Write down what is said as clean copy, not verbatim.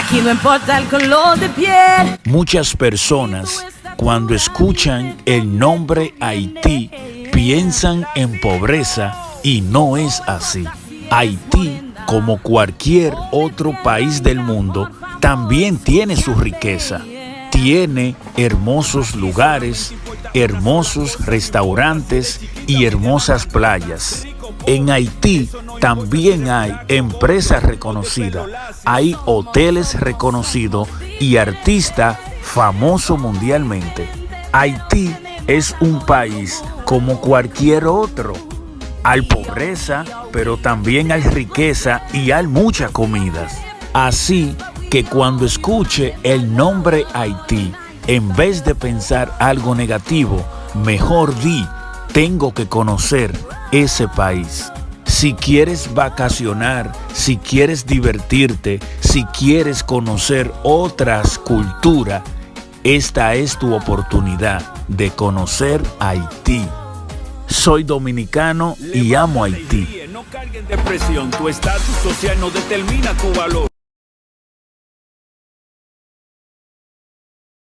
Aquí no importa el color de piel. Muchas personas, cuando escuchan el nombre Haití, piensan en pobreza y no es así. Haití, como cualquier otro país del mundo, también tiene su riqueza. Tiene hermosos lugares, hermosos restaurantes y hermosas playas. En Haití también hay empresas reconocidas, hay hoteles reconocidos y artistas famosos mundialmente. Haití es un país como cualquier otro. Hay pobreza, pero también hay riqueza y hay muchas comidas. Así que cuando escuche el nombre Haití, en vez de pensar algo negativo, mejor di, tengo que conocer ese país. Si quieres vacacionar, si quieres divertirte, si quieres conocer otras culturas, esta es tu oportunidad de conocer Haití. Soy dominicano y amo Haití. No carguen depresión, tu estatus social no determina tu valor.